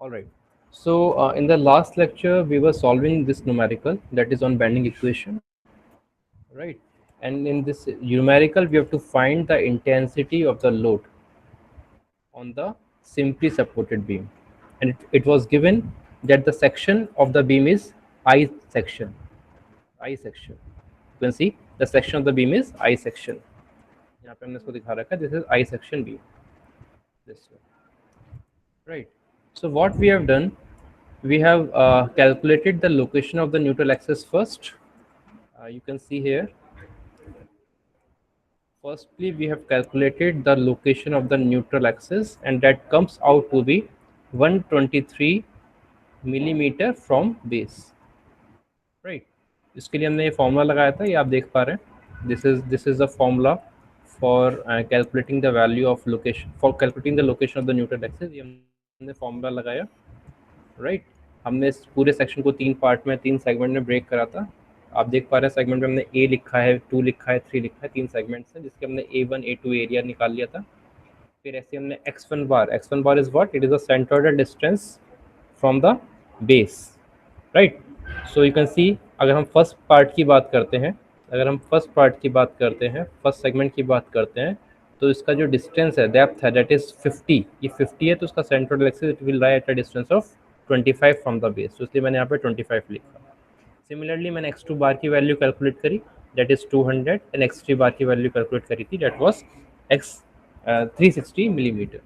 All right. So in the last lecture, we were solving this numerical that is on bending equation, right? And in this numerical, we have to find the intensity of the load on the simply supported beam, and it was given that the section of the beam is I section. I section. You can see the section of the beam is I section. यहाँ पे हमने इसको दिखा रखा है. This is I section beam. This way. Right. So what we have done, we have calculated the location of the neutral axis first. You can see here. Firstly, we have calculated the location of the neutral axis, and that comes out to be 123 millimeter from base. Right. इसके लिए हमने ये formula लगाया था, ये आप देख पा रहे हैं. This is the formula for calculating the value of location, for calculating the location of the neutral axis. ये हमने फॉर्मूला लगाया. राइट. हमने इस पूरे सेक्शन को 3 पार्ट में 3 सेगमेंट में ब्रेक करा था. आप देख पा रहे हैं सेगमेंट में हमने ए लिखा है, 2 लिखा है, 3 लिखा है, 3 सेगमेंट्स हैं जिसके हमने A1 A2 एरिया निकाल लिया था. फिर ऐसे हमने x1 bar is what, it is the centroidal distance from the base. Right. So you can see, अगर हम फर्स्ट पार्ट की बात करते हैं, फर्स्ट सेगमेंट की बात करते हैं, तो इसका जो डिस्टेंस है, डेप्थ है, दैट इज 50. ये 50 है, तो उसका centroidal axis it will lie at a distance of 25 from the base. तो इसलिए मैंने यहाँ पे 25 लिखा. सिमिलरली मैंने x2 बार की वैल्यू कैलकुलेट करी, दैट इज 200, एंड x3 बार की वैल्यू कैलकुलेट करी थी, that was 360 millimeter.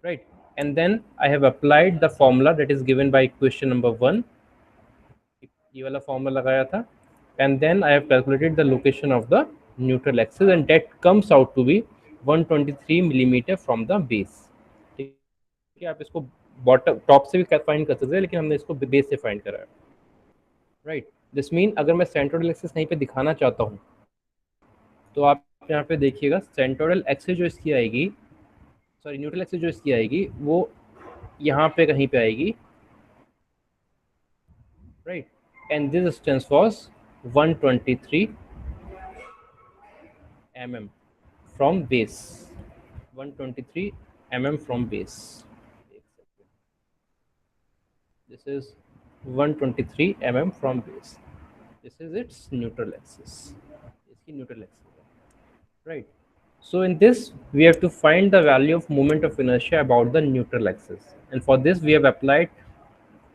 Right. And then I have applied the formula that is given by equation number 1. ये वाला फॉर्मूला लगाया था, and then I have calculated the location of the neutral axis, and that comes out to be 123 millimeter from the base. ठीक है, आप इसको bottom top से भी फाइंड कर सकते हैं, लेकिन हमने इसको बेस से फाइंड करा है. राइट. दिस मीन अगर मैं सेंट्रोइडल एक्सिस कहीं पे दिखाना चाहता हूँ, तो आप यहाँ पे देखिएगा, सेंट्रोइडल एक्सिस जो इसकी आएगी, सॉरी न्यूट्रल एक्सिस जो इसकी आएगी, वो यहाँ पे कहीं पे आएगी. Right. And this distance was 123 mm from base. 123 mm from base. This is 123 mm from base. This is its neutral axis. इसकी neutral axis. Right. So in this, we have to find the value of moment of inertia about the neutral axis, and for this we have applied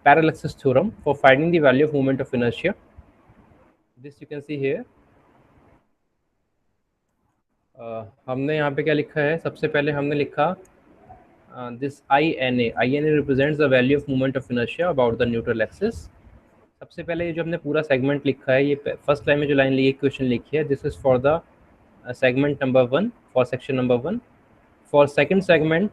parallaxis theorem for finding the value of moment of inertia. This you can see here. हमने यहाँ पे क्या लिखा है, सबसे पहले हमने लिखा this INA represents the value of moment of inertia about the neutral axis. सबसे पहले ये जो हमने पूरा सेगमेंट लिखा है, ये फर्स्ट लाइन में जो लाइन ली, इक्वेशन लिखी है, this is for the segment number 1, for section number 1. For second segment,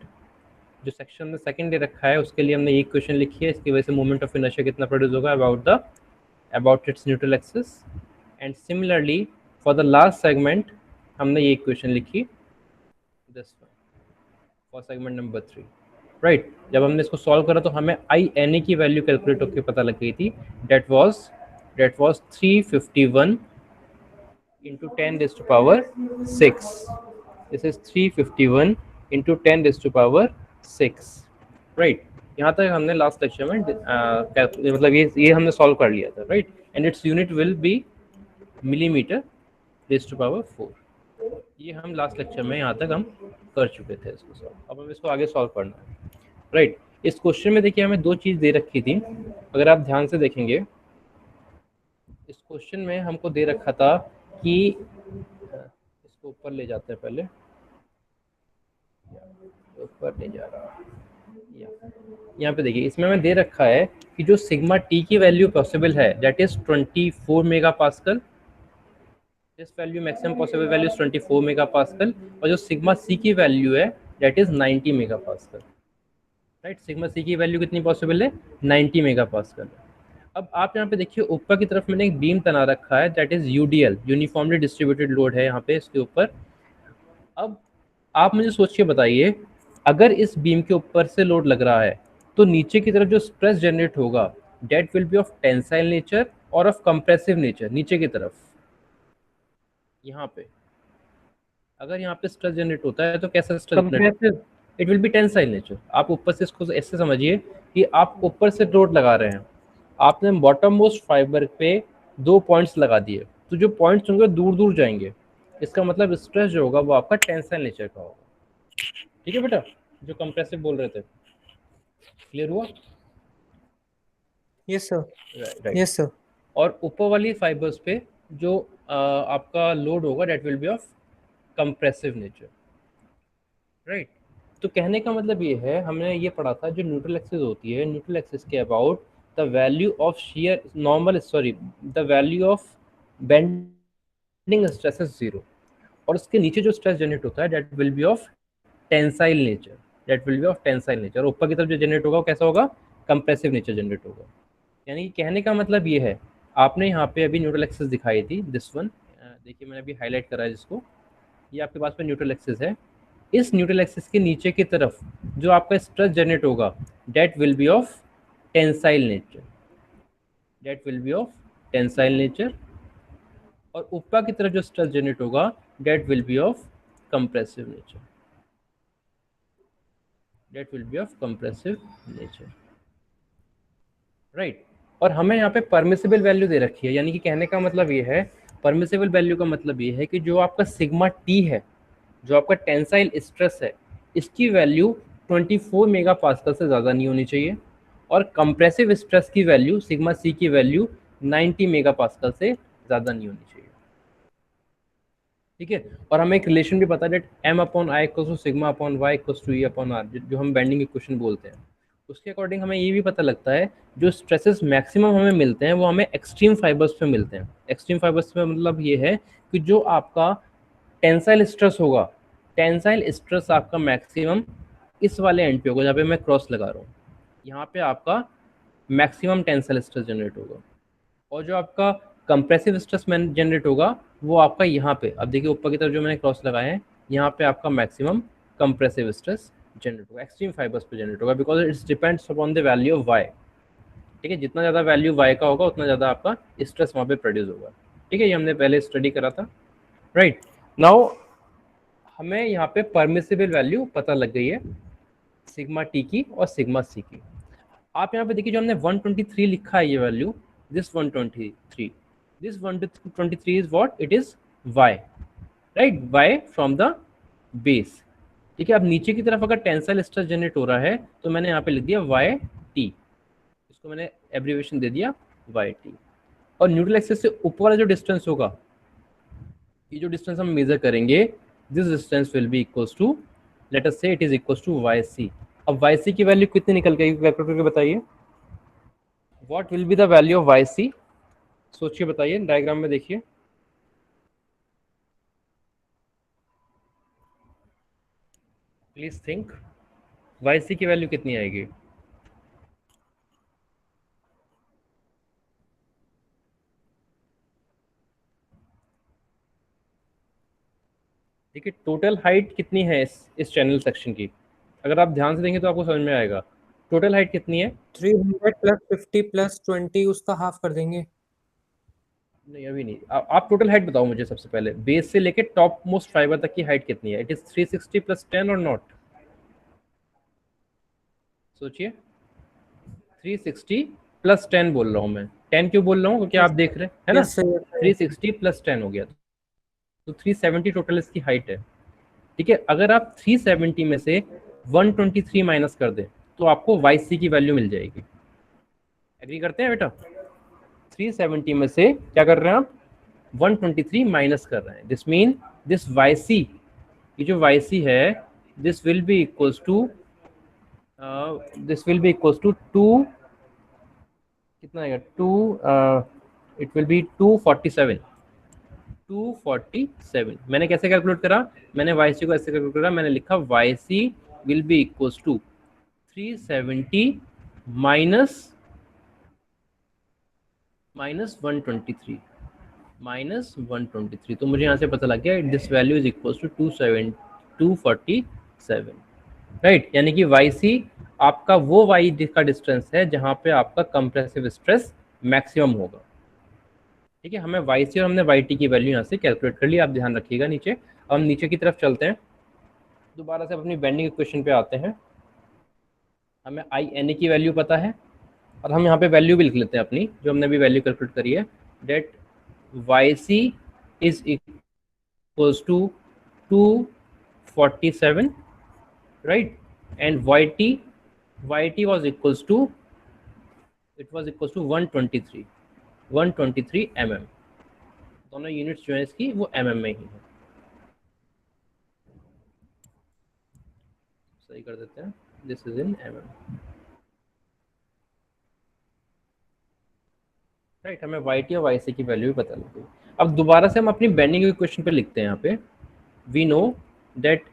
जो सेक्शन में सेकंड दे रखा है, उसके लिए हमने ये इक्वेशन लिखी है. इसकी वजह से मोमेंट ऑफ इनर्शिया कितना प्रोड्यूस होगा about it's neutral axis. And similarly for the last segment हमने ये इक्वेशन लिखी, this for segment number 3. Right. जब हमने इसको सॉल्व करा तो हमें INA की वैल्यू कैलकुलेट होकर पता लग गई थी, that was 351 into 10 raised to power 6. This is 351 into 10 raised to power 6. Right. यहाँ तक हमने लास्ट लेक्चर में मतलब ये हमने सॉल्व कर लिया था. Right. And its unit will be millimetre raised to power 4. ये हम लास्ट लेक्चर में यहाँ तक हम कर चुके थे इसको सॉल्व. अब हम इसको आगे सॉल्व करना है. राइट. इस क्वेश्चन में देखिए हमें 2 चीज़ दे रखी थी. अगर आप ध्यान से देखेंगे, इस क्वेश्चन में हमको दे रखा था कि इसको ऊपर ले जाते हैं, पहले ऊपर ले जा रहा है. यहाँ पे देखिए, इसमें हमें दे रखा है कि जो सिग्मा टी की वैल्यू पॉसिबल है, that is 24 mega pascal. This value maximum possible value is 24 mega pascal, और जो सिग्मा सी की वैल्यू है, that is 90 mega pascal. Right. Sigma C की वैल्यू कितनी पॉसिबल है, 90 मेगा पास्कल. अब आप यहाँ पे देखिए, ऊपर की तरफ मैंने एक बीम तना रखा है, that is UDL, uniformly distributed load है यहाँ पे इसके ऊपर. अब आप मुझे सोच के बताइए, अगर इस बीम के ऊपर से लोड लग रहा है, तो नीचे की तरफ जो स्ट्रेस जनरेट होगा, that will B of tensile nature और ऑफ कंप्रेसिव नेचर. नीचे की तरफ यहाँ पे अगर यहाँ पे स्ट्रेस जनरेट होता है, तो कैसा stress? It will be tensile nature. आप ऊपर से इसको ऐसे समझिए कि आप ऊपर से डॉट लगा रहे हैं, आपने बॉटम मोस्ट फाइबर पे 2 पॉइंट्स लगा दिए, तो जो पॉइंट्स होंगे दूर दूर जाएंगे, इसका मतलब स्ट्रेस जो होगा वो आपका टेंसाइल नेचर का होगा। ठीक है बेटा, जो कंप्रेसिव बोल रहे थे, क्लियर हुआ? Yes sir, right. Yes sir. और ऊपर वाली फाइबर्स पे जो आपका लोड होगा that will B of compressive nature, right. तो कहने का मतलब ये है, हमने ये पढ़ा था जो न्यूट्रल एक्सिस होती है, न्यूट्रल एक्सिस के about the value of shear normal sorry the value of bending stress is zero, और उसके नीचे जो स्ट्रेस जनरेट होता है that will B of tensile nature, that will B of tensile nature. ऊपर की तरफ जो जनरेट होगा वो कैसा होगा? कंप्रेसिव नेचर जनरेट होगा। यानी कि कहने का मतलब ये है, आपने यहाँ पे अभी न्यूट्रल एक्सिस दिखाई थी, दिस वन, देखिए मैंने अभी हाईलाइट करा है जिसको, ये आपके पास में न्यूट्रल एक्सिस है। इस न्यूट्रल एक्सिस के नीचे की तरफ जो आपका स्ट्रेस जनरेट होगा that will B of tensile nature, that will B of tensile nature. और ऊपर की तरफ जो स्ट्रेस जनरेट होगा that will B of compressive nature, that will B of compressive nature, right. और हमें यहाँ पे परमिसिबल वैल्यू दे रखी है, यानी कि कहने का मतलब ये है, परमिसिबल वैल्यू का मतलब ये है कि जो आपका सिग्मा टी है, जो आपका टेंसाइल स्ट्रेस है, इसकी वैल्यू 24 मेगा पास्कल से ज़्यादा नहीं होनी चाहिए, और कंप्रेसिव स्ट्रेस की वैल्यू सिग्मा सी की वैल्यू 90 मेगा पास्कल से ज़्यादा नहीं होनी चाहिए। ठीक है। और हमें एक रिलेशन भी पता है that M upon I equals to sigma upon Y equals to E upon R, जो हम बेंडिंग इक्वेशन बोलते हैं, उसके अकॉर्डिंग हमें ये भी पता लगता है जो स्ट्रेसेस मैक्सिमम हमें मिलते हैं वो हमें एक्सट्रीम फाइबर्स पे मिलते हैं। एक्सट्रीम फाइबर्स पे मतलब ये है कि जो आपका टेंसाइल स्ट्रेस होगा, टेंसाइल स्ट्रेस आपका मैक्सिमम इस वाले एंड पे होगा जहाँ पे मैं क्रॉस लगा रहा हूँ, यहाँ पे आपका मैक्सिमम टेंसाइल स्ट्रेस जनरेट होगा। और जो आपका कंप्रेसिव स्ट्रेस जनरेट होगा वो आपका यहाँ पे, अब देखिए ऊपर की तरफ जो मैंने क्रॉस लगाए हैं, यहाँ पे आपका मैक्सिमम कंप्रेसिव स्ट्रेस जनरेट होगा, एक्सट्रीम फाइबर्स पे जनरेट होगा, because it's depends upon the value of Y. ठीक है, जितना ज़्यादा वैल्यू वाई का होगा उतना ज़्यादा आपका स्ट्रेस वहाँ पे प्रोड्यूस होगा। ठीक है, ये हमने पहले स्टडी करा था, राइट। नाउ हमें यहाँ पे परमिसिबल वैल्यू पता लग गई है सिग्मा टी की और सिग्मा सी की। आप यहाँ पे देखिए जो हमने 123 लिखा है ये value, this 123, this 123 is what? It is y, right, y from the base. ठीक है, अब नीचे की तरफ अगर टेंसाइल स्ट्रेस जनरेट हो रहा है तो मैंने यहाँ पे लिख दिया y t, इसको मैंने एब्रीविएशन दे दिया y t। और न्यूट्रल एक्सिस से ऊपर वाला जो डिस्टेंस होगा, ये जो डिस्टेंस हम मेजर करेंगे, this distance will be equals to, let us say it is equals to yc। अब yc की वैल्यू कितनी निकल गई, कैलकुलेट करके बताइए, what will be the value of yc? सोचिए बताइए, डायग्राम में देखिए, प्लीज थिंक, yc की वैल्यू कितनी आएगी? देखिए टोटल हाइट कितनी है इस चैनल सेक्शन की, अगर आप ध्यान से देंगे तो आपको समझ में आएगा। टोटल हाइट कितनी है? 300 प्लस 50 प्लस 20 उसका हाफ कर देंगे। नहीं अभी नहीं, आप टोटल हाइट बताओ मुझे सबसे पहले, बेस से लेके टॉप मोस्ट फाइबर तक की हाइट कितनी है? इट इज 360 प्लस 10 और नॉट? सोचिए, 360 प्लस 10 बोल रहा हूँ मैं, 10 क्यों बोल रहा हूँ क्योंकि आप देख रहे हैं, है ना, यस सर, 360 प्लस 10 हो गया, तो 370 टोटल इसकी हाइट है। ठीक है, अगर आप 370 में से 123 माइनस कर दें तो आपको yc की वैल्यू मिल जाएगी। एग्री करते हैं बेटा? 370 में से क्या कर रहे हैं आप? 123 माइनस कर रहे हैं, दिस मीन दिस yc, ये जो yc है, this will be equals to two, कितना आएगा, इट विल बी 247। 247 मैंने कैसे कैलकुलेट करा? मैंने yc को ऐसे कैलकुलेट करा, मैंने लिखा yc will be equals to 370 माइनस 123, तो मुझे यहाँ से पता लग गया this value is equals to 247, right. यानी कि yc आपका वो y का डिस्टेंस है जहाँ पे आपका कंप्रेसिव स्ट्रेस मैक्सिमम होगा। ठीक है, हमें yc और हमने yt की वैल्यू यहाँ से कैलकुलेट कर ली, आप ध्यान रखिएगा नीचे। अब हम नीचे की तरफ चलते हैं, दोबारा से अपनी बेंडिंग इक्वेशन पे आते हैं। हमें आई एन ए की वैल्यू पता है और हम यहाँ पे वैल्यू भी लिख लेते हैं अपनी, जो हमने अभी वैल्यू कैलकुलेट करी है, that Y C is equals to 247, right? And yt was equals to, it was equals to 123 mm। दोनों यूनिट्स जो है इसकी वो mm में ही है। सही कर देते हैं, this is in mm, right. हमें yt और yc की वैल्यू भी पता लग गई। अब दोबारा से हम अपनी बेंडिंग इक्वेशन पे लिखते हैं। यहाँ पे we know that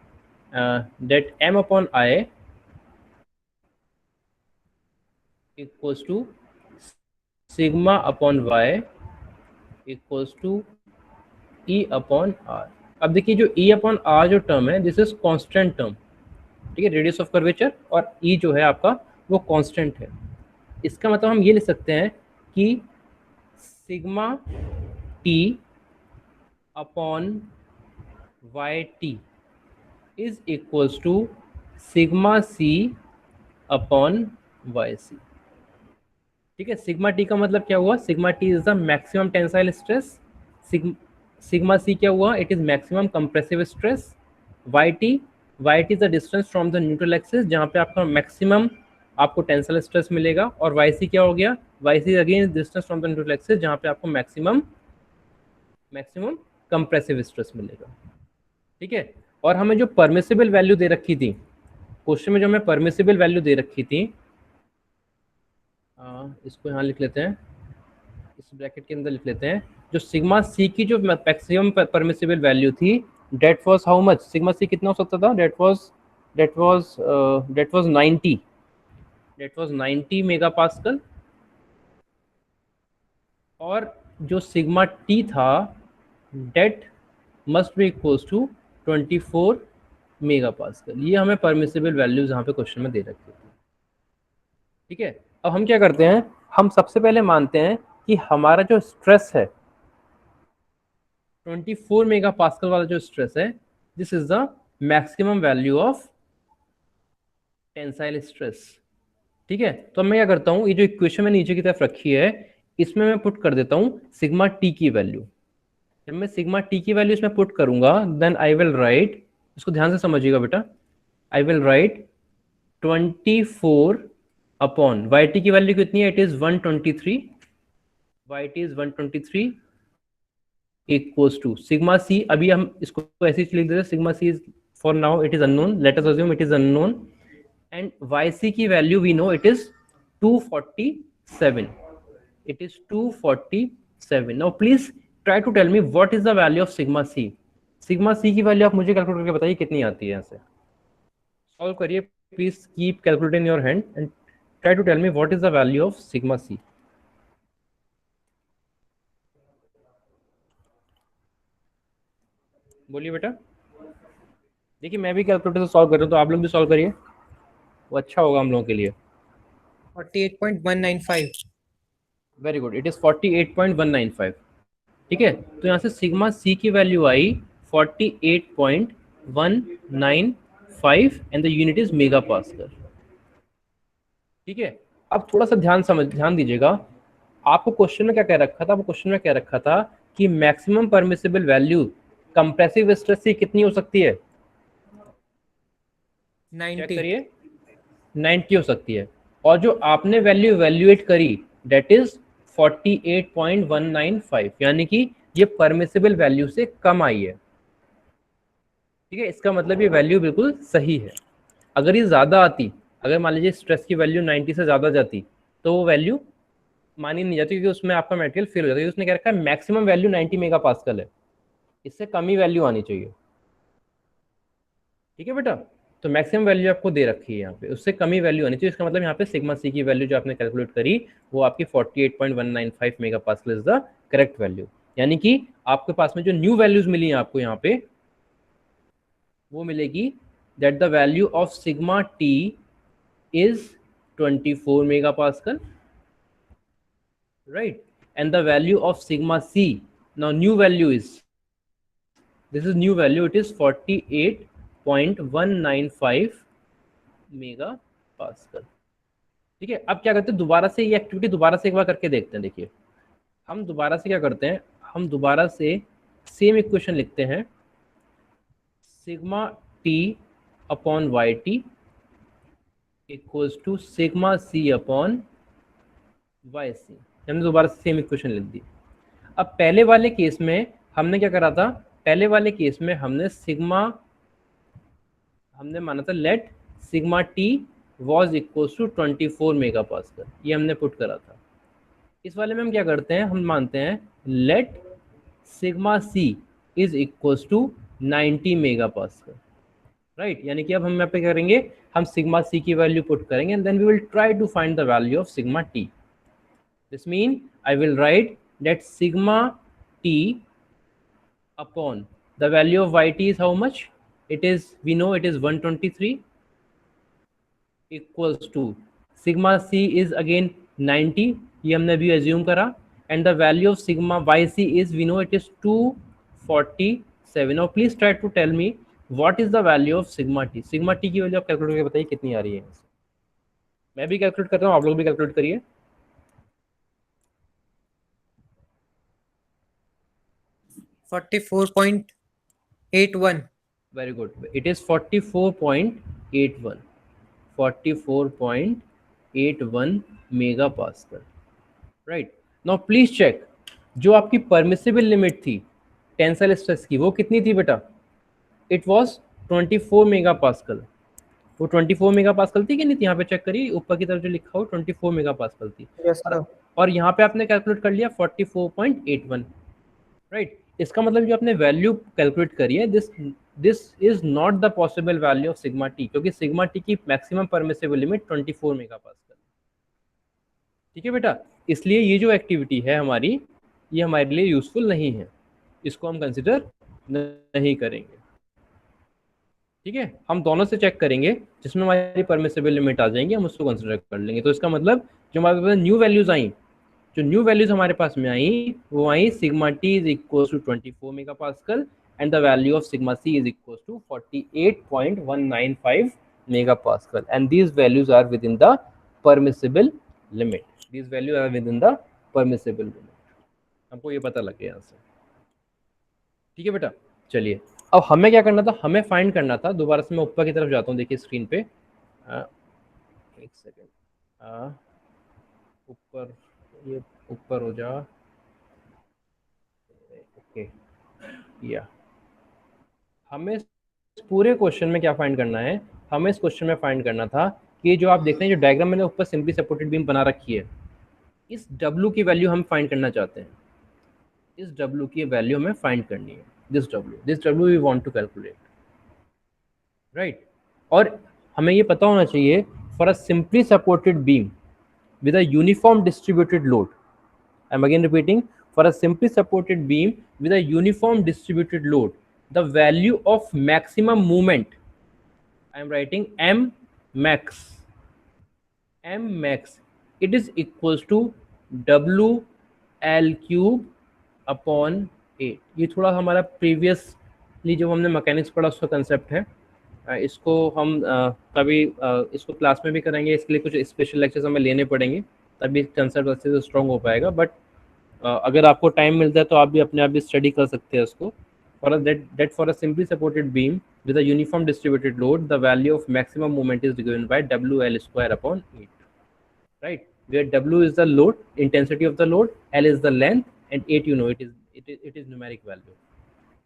m upon i equals to sigma upon y equals to E upon r। अब देखिए जो E अपॉन r जो टर्म है, दिस इज कांस्टेंट टर्म, ठीक है, रेडियस ऑफ कर्वेचर, और E जो है आपका वो कांस्टेंट है। इसका मतलब हम ये लिख सकते हैं कि sigma T upon Y T is equals to sigma C upon Y C. ठीक है, सिग्मा टी का मतलब क्या हुआ, sigma T is the maximum tensile stress, sigma C क्या हुआ, it is maximum compressive stress, Y T is the distance from the neutral axis जहाँ पे आपका मैक्सिमम आपको टेंसाइल स्ट्रेस मिलेगा, और वाई सी क्या हो गया, Y C again distance from the neutral axis जहाँ पे आपको मैक्सिमम कंप्रेसिव स्ट्रेस मिलेगा। ठीक है, और हमें जो परमिसिबल वैल्यू दे रखी थी क्वेश्चन में, जो हमें परमिसिबल वैल्यू दे रखी थी, इसको यहाँ लिख लेते हैं, इस ब्रैकेट के अंदर लिख लेते हैं, जो सिग्मा सी की जो मैक्सिमम परमिसिबल वैल्यू थी, that was how much, sigma C कितना हो सकता था, डेट वाज 90 मेगा पास्कल, और जो सिग्मा टी था, that must be equals to 24 mega pascal. ये हमें परमिसिबल वैल्यूज यहाँ पे क्वेश्चन में दे रखी थी। ठीक है, अब हम क्या करते हैं, हम सबसे पहले मानते हैं कि हमारा जो स्ट्रेस है 24 मेगा पास्कल वाला जो स्ट्रेस है, this is the maximum value of tensile stress. ठीक है, तो मैं क्या करता हूँ, ये जो इक्वेशन में नीचे की तरफ रखी है, इसमें मैं पुट कर देता हूँ सिग्मा टी की वैल्यू। जब मैं सिग्मा टी की वैल्यू इसमें पुट करूंगा, देन आई विल राइट, इसको ध्यान से समझिएगा बेटा, I will write 24 upon Y T की वैल्यू कितनी है, it is 123, Y T is 123 equals to sigma C, अभी हम इसको ऐसे ही लिख देते हैं, sigma C is for now it is unknown, let us assume it is unknown, and yc की value we no it is 247, it is 247। now please try to tell me what is the value of sigma c। sigma c की value आप मुझे calculate करके बताइए कितनी आती है, यहाँ से सॉल्व करिए, please keep calculating your hand and try to tell me what is the value of sigma C. बोलिए बेटा, देखिए मैं भी कैलकुलेटर से सॉल्व कर रहा हूँ, तो आप लोग भी सॉल्व करिए, वो अच्छा होगा हम लोगों के लिए। 48.195। Very good, it is 48.195। ठीक है, तो यहाँ से सिग्मा सी की value I 48.195 and the unit is mega pascal. ठीक है, अब थोड़ा सा ध्यान दीजिएगा, आपको क्वेश्चन में क्या कह रखा था, आपको क्वेश्चन में कह रखा था कि maximum permissible value compressive stress से कितनी हो सकती है, 90 करिए, 90 हो सकती है, और जो आपने वैल्यू इवैल्यूएट करी दैट इज 48.195, यानी कि ये परमिसिबल वैल्यू से कम आई है। ठीक है, इसका मतलब ये वैल्यू बिल्कुल सही है। अगर ये ज़्यादा आती, अगर मान लीजिए स्ट्रेस की वैल्यू 90 से ज़्यादा जाती, तो वो वैल्यू मानी नहीं जाती, क्योंकि उसमें आपका मटेरियल फेल हो जाता है। उसने क्या रखा है, मैक्सिमम वैल्यू 90 मेगा पास्कल है, इससे कम ही वैल्यू आनी चाहिए। ठीक है बेटा, तो मैक्सिमम वैल्यू आपको दे रखी है यहाँ पे, उससे कम ही वैल्यू आनी चाहिए। इसका मतलब यहाँ पे सिग्मा सी की वैल्यू जो आपने कैलकुलेट करी वो आपकी 48.195 mega pascal is the correct value. यानी कि आपके पास में जो न्यू वैल्यूज मिली है आपको यहाँ पे, वो मिलेगी that the value of sigma T is 24 mega pascal, right? And the value of sigma c, now new value is, this is new value, it is 48.195 0.195 mega pascal. ठीक है, अब क्या करते हैं, दोबारा से ये एक्टिविटी दोबारा से एक बार करके देखते हैं। देखिए हम दोबारा से क्या करते हैं, हम दोबारा से सेम इक्वेशन लिखते हैं, sigma T upon Y T equals to sigma C upon Y C. हमने दोबारा से सेम इक्वेशन लिख दी। अब पहले वाले केस में हमने क्या करा था, पहले वाले केस में हमने माना था let sigma T was equals to 24 mega pascal, ये हमने पुट करा था। इस वाले में हम क्या करते हैं, हम मानते हैं let sigma C is equals to 90 mega pascal, right. यानी कि अब हम यहाँ पे करेंगे, हम सिग्मा सी की वैल्यू पुट करेंगे and then we will try to find the value of sigma T. This mean I will write that sigma t upon the value of yt is how much? It is, we know it is 123 equals to sigma c is again 90, ये हमने अभी assume करा, and the value of sigma yc is, we know it is 247. Now please try to tell me what is the value of sigma t. sigma t की value आप calculate करके बताइए कितनी आ रही है। मैं भी कैलकुलेट करता हूँ, आप लोग भी कैलकुलेट करिए। $44.81. Very good. It is 44.81. 44.81 megapascal. Right. Now please check, जो आपकी परमिसिबल लिमिट थी टेंसाइल स्ट्रेस की, वो कितनी थी बेटा? It was 24 megapascal. वो 24 मेगापास्कल थी कि नहीं थी? यहाँ पे चेक करिए, ऊपर की तरफ जो लिखा हो 24 मेगापास्कल थी। Yes, sir. और यहाँ पे आपने कैलकुलेट कर लिया 44.81, राइट। इसका मतलब जो आपने वैल्यू कैलकुलेट करी है, this is not the possible value of sigma T, क्योंकि सिग्मा टी की मैक्सिमम परमिसिबल लिमिट 24 मेगापास्कल। ठीक है बेटा, इसलिए ये जो एक्टिविटी है हमारी, ये हमारे लिए यूजफुल नहीं है, इसको हम कंसिडर नहीं करेंगे। ठीक है, हम दोनों से चेक करेंगे, जिसमें हमारी परमिसिबल लिमिट आ जाएंगी हम उसको कंसिडर कर लेंगे। तो इसका मतलब जो हमारे पास न्यू वैल्यूज आई, जो न्यू वैल्यूज हमारे पास में आई, वो आई sigma T is equal to 24 megapascal and the value of sigma C is equal to 48.195 megapascal, and these values are within the permissible limit. These values are within the permissible limit. हमको ये पता लग गया यहाँ से। ठीक है बेटा, चलिए अब हमें क्या करना था, हमें फाइंड करना था, दोबारा से मैं ऊपर की तरफ जाता हूँ, देखिए स्क्रीन पे, एक सेकेंड, ऊपर, ये ऊपर हो जा, ओके, या हमें इस पूरे क्वेश्चन में क्या फाइंड करना है, हमें इस क्वेश्चन में फाइंड करना था कि जो आप देख रहे हैं, जो डायग्राम मैंने ऊपर सिंपली सपोर्टेड बीम बना रखी है, इस W की वैल्यू हम फाइंड करना चाहते हैं। इस W की वैल्यू हमें फाइंड करनी है, this W we want to calculate, right. और हमें ये पता होना चाहिए, for a simply supported beam with a uniform distributed load, I'm again repeating, for a simply supported beam with a uniform distributed load, the value of maximum moment, I am writing m max, it is equals to W L cube upon 8। ये थोड़ा हमारा previously जो हमने mechanics पढ़ा उसका concept है, इसको हम कभी इसको क्लास में भी करेंगे, इसके लिए कुछ स्पेशल लेक्चर्स हमें लेने पड़ेंगे, तभी कंसेप्ट अच्छे से स्ट्रॉन्ग हो पाएगा। बट अगर आपको टाइम मिलता है तो आप भी अपने आप भी स्टडी कर सकते हैं उसको। For a simply supported beam with a uniform distributed load, the value of maximum moment is given by WL square upon 8, right, where W is the load, intensity of the load, L is the length, and 8 you know it is numeric value,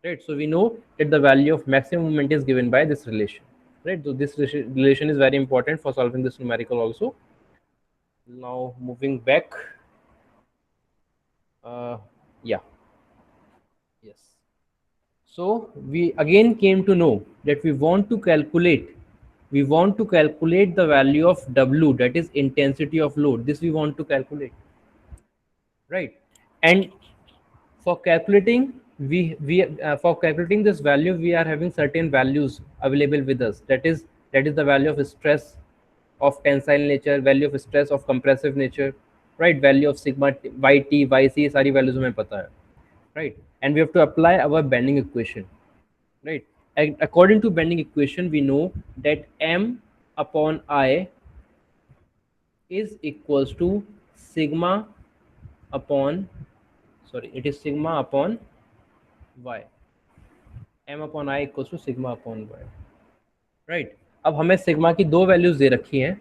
right? So we know that the value of maximum moment is given by this relation, right? So this relation is very important for solving this numerical also. Now moving back, yeah, yes, so we again came to know that we want to calculate the value of W, that is intensity of load. This we want to calculate, right? And for calculating for calculating this value, we are having certain values available with us, that is the value of stress of tensile nature, value of stress of compressive nature, right, value of sigma yt yc, सारी values हमें पता है, right, and we have to apply our bending equation, right. according to bending equation we know that m upon I is equals to sigma upon, sorry, it is sigma upon y, m upon I equals to sigma upon y, right. अब हमें sigma की दो values दे रखी हैं.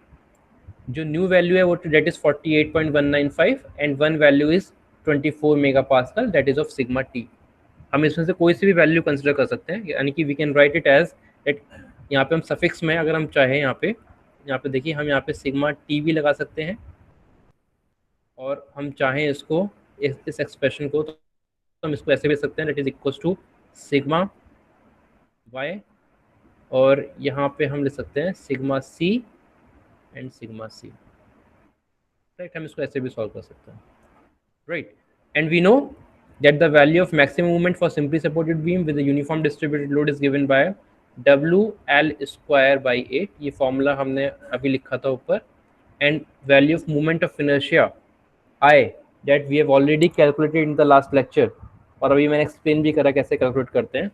जो new value है वो that is 48.195 and one value is 24 mega pascal that is of sigma T. हम इसमें से कोई सी भी वैल्यू कंसिडर कर सकते हैं, यानी कि we can write it as that. यहाँ पे हम सफिक्स में अगर हम चाहें यहाँ पे देखिए हम यहाँ पे सिग्मा टी भी लगा सकते हैं, और हम चाहें इसको इस एक्सप्रेशन को तो हम इसको ऐसे भी सकते हैं that is equals to sigma Y, और यहाँ पे हम लिख सकते हैं sigma C and sigma C, right. हम इसको ऐसे भी सॉल्व कर सकते हैं, right. And we know that the value of maximum moment for simply supported beam with a uniform distributed load is given by WL square by 8. ये formula हमने अभी लिखा था ऊपर. And value of moment of inertia I that we have already calculated in the last lecture, और अभी मैंने explain भी करा कैसे कैलकुलेट करते हैं.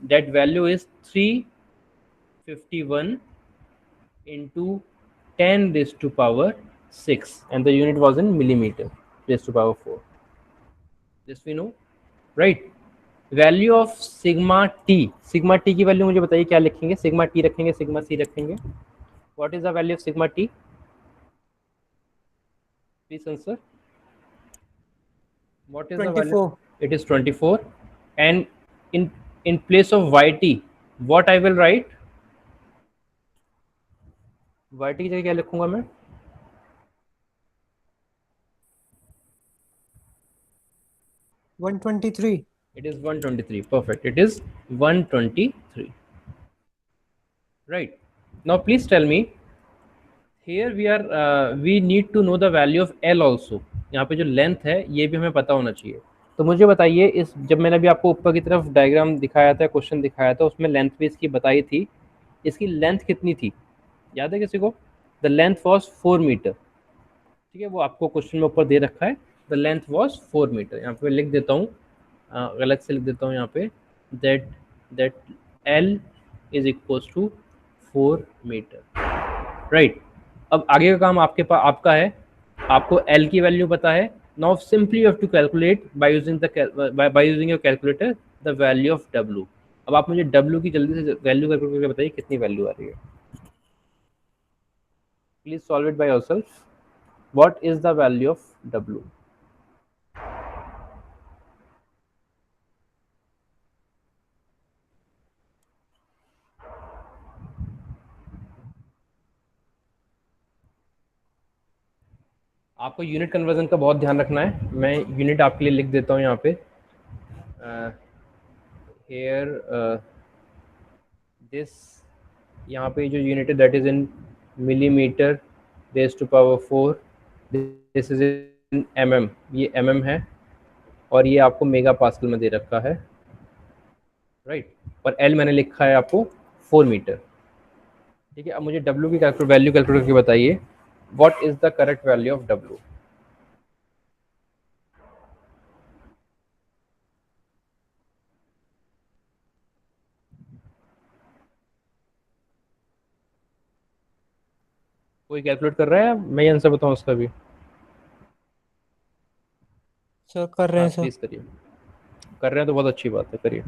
that value is 351 into 10 raised to power 6 and the unit was in millimeter raised to power 4. This we know, right. Value of sigma T की value मुझे बताइए क्या लिखेंगे. सिग्मा टी रखेंगे, सिग्मा सी रखेंगे. What is the value of sigma T, please answer. What is the value? 24. It is 24. And in place of yt what I will write? yt की जगह क्या लिखूंगा मैं? $123. It is 123. Perfect. It is 123. Right. Now please tell me. Here we need to know the value of L also. यहाँ पे जो length है ये भी हमें पता होना चाहिए. तो मुझे बताइए, इस जब मैंने अभी आपको ऊपर की तरफ डायग्राम दिखाया था, क्वेश्चन दिखाया था, उसमें लेंथ भी इसकी बताई थी. इसकी लेंथ कितनी थी याद है किसी को? The length was 4 metre. ठीक है, वो आपको क्वेश्चन में ऊपर दे रखा है. The length was 4 metre. यहाँ पे लिख देता हूँ, अलग से लिख देता हूँ यहाँ पे, that L is equals to 4 metre, right. अब आगे का काम आपके पास आपका है. आपको L की वैल्यू पता है. Now simply you have to calculate by using your calculator the value of W. अब आप मुझे W की जल्दी से वैल्यू कैलकुलेट करके बताइए कितनी वैल्यू आ रही है. Please solve it by yourself. What is the value of W? आपको यूनिट कन्वर्जन का बहुत ध्यान रखना है. मैं यूनिट आपके लिए लिख देता हूँ यहाँ पे. हेयर दिस, यहाँ पे जो यूनिट है that is in millimetre raise to power 4. This is in mm. ये mm है, और ये आपको मेगा पास्कल में दे रखा है, राइट. और L मैंने लिखा है आपको 4 मीटर. ठीक है, अब मुझे W की वैल्यू कैलकुलेट करके बताइए. What is the correct value of W? कोई कैलकुलेट कर रहा है? मैं ये आंसर बताऊँ उसका भी. सर कर रहे हैं सर. प्लीज करिए. कर रहे हैं तो बहुत अच्छी बात है, करिए.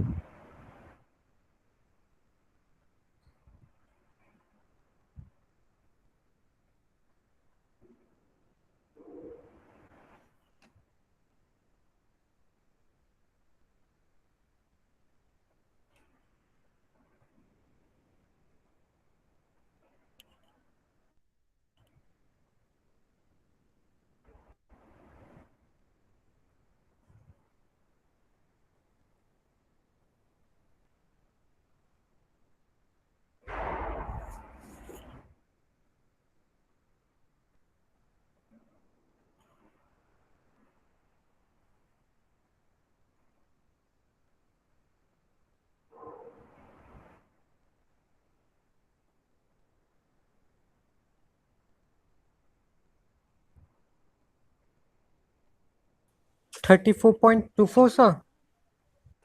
$34.24 sir.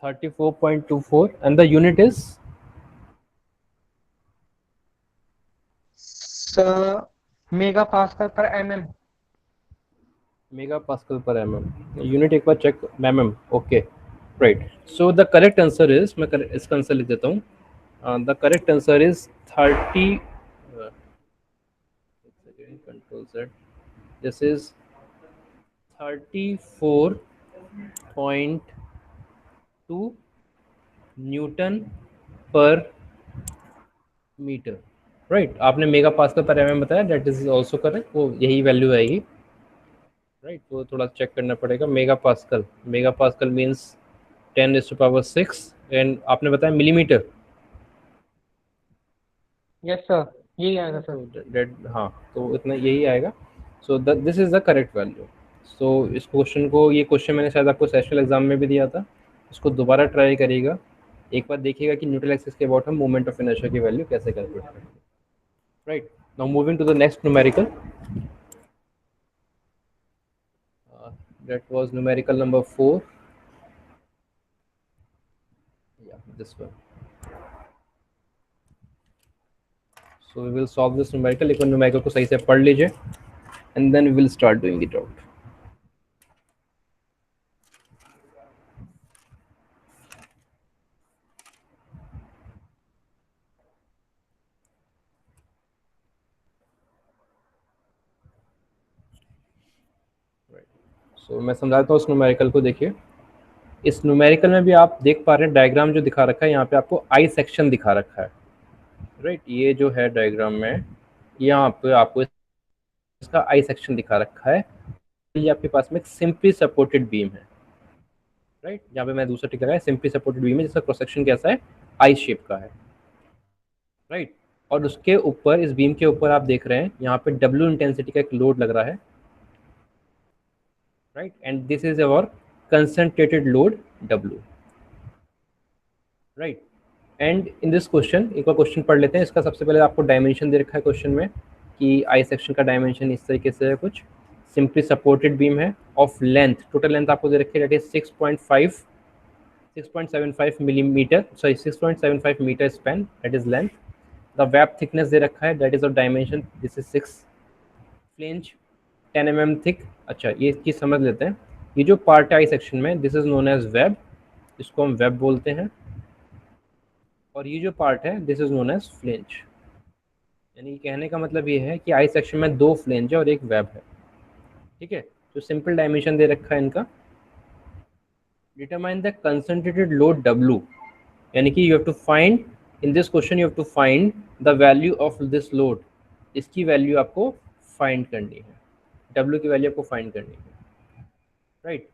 34.24 and the unit is mega pascal per mm. Mega pascal per mm, unit एक बार check, mm, okay right. So the correct answer is, मैं इसका आंसर लिख देता हूँ, the correct answer is 30, control set, this is 34.2 newton per metre, right. आपने mega pascal per mm बताया, that is also correct, वो यही वैल्यू आएगी, राइट। वो थोड़ा चेक करना पड़ेगा। Mega pascal, mega pascal means 10⁶, and आपने बताया मिलीमीटर, यस सर, यही आएगा सर। तो डेट, हाँ, तो इतना यही आएगा। So this is the correct value. So इस क्वेश्चन को, ये क्वेश्चन मैंने शायद आपको सेशनल एग्जाम में भी दिया था, इसको दोबारा ट्राई करिएगा, एक बार देखिएगा कि न्यूट्रल एक्सिस के अबाउट हम मोमेंट ऑफ इनर्शिया की वैल्यू कैसे कैलकुलेट करते हैं, right. Now moving to the next numerical, that was numerical number 4, yeah, this one. So we will solve this numerical, एक बार numerical को सही से पढ़ लीजिए, and then we will start doing it out. So मैं समझाता हूँ उस न्यूमेरिकल को। देखिए, इस न्यूमेरिकल में भी आप देख पा रहे हैं, डायग्राम जो दिखा रखा है यहाँ पे आपको आई सेक्शन दिखा रखा है, राइट। ये जो है डायग्राम में, यहाँ पे आपको इसका आई सेक्शन दिखा रखा है। ये आपके पास में एक सिंपली सपोर्टेड बीम है, राइट। यहाँ पे मैं दूसरा टिक लगाया, सिंपली सपोर्टेड बीम है जिसका क्रॉस सेक्शन कैसा है, आई शेप का है, राइट। और उसके ऊपर, इस बीम के ऊपर आप देख रहे हैं यहाँ पे डब्ल्यू इंटेंसिटी का एक लोड लग रहा है, right, and this is our concentrated load W, right. And in this question, एक बार क्वेश्चन पढ़ लेते हैं। इसका सबसे पहले आपको डायमेंशन दे रखा है क्वेश्चन में कि आई सेक्शन का डायमेंशन इस तरीके से है कुछ, सिंपली सपोर्टेड बीम है, ऑफ लेंथ, टोटल लेंथ आपको दे रखी है, that is 6.75 millimetre, sorry 6.75 metre span, that is length. The web thickness दे रखा है, that is of dimension, this is 6, flange 10 mm thick. अच्छा, ये चीज़ समझ लेते हैं, ये जो पार्ट है आई सेक्शन में, this is known as web, इसको हम वेब बोलते हैं, और ये जो पार्ट है this is known as flange. यानी कहने का मतलब ये है कि आई सेक्शन में 2 फ्लेंज है और एक वेब है, ठीक है। तो सिंपल डायमेंशन दे रखा है इनका। Determine the concentrated load W, यानी कि you have to find, in this question you have to find the value of this load, इसकी वैल्यू आपको फाइंड करनी है, डब्ल्यू की वैल्यू आपको फाइंड करनी है, राइट।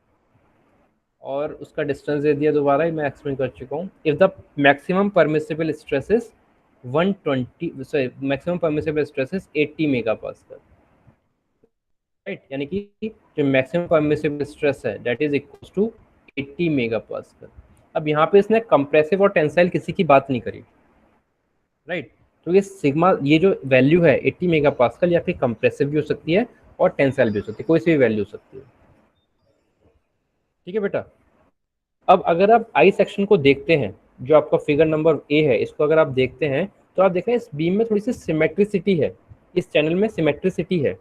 और उसका डिस्टेंस दे दिया, दोबारा ही मैं एक्सप्लेन कर चुका हूँ। If the maximum permissible stress is 120, sorry maximum permissible stress is 80 mega pascal, right, यानी कि जो मैक्सिमम परमिसिबल स्ट्रेस है that is equal to 80 megapascal. अब यहाँ पे इसने कंप्रेसिव और टेंसाइल किसी की बात नहीं करी, राइट। तो ये सिग्मा, ये जो वैल्यू है 80 मेगा पास्कल, या फिर कंप्रेसिव भी हो सकती है और टेंसाइल भी हो सकती है, कोई सी भी वैल्यू हो सकती है, ठीक है बेटा। अब अगर आप आई सेक्शन को देखते हैं, जो आपका फिगर नंबर ए है, इसको अगर आप देखते हैं तो आप देखें इस बीम में थोड़ी सी सिमेट्रिसिटी है, इस चैनल में सिमेट्रिसिटी है,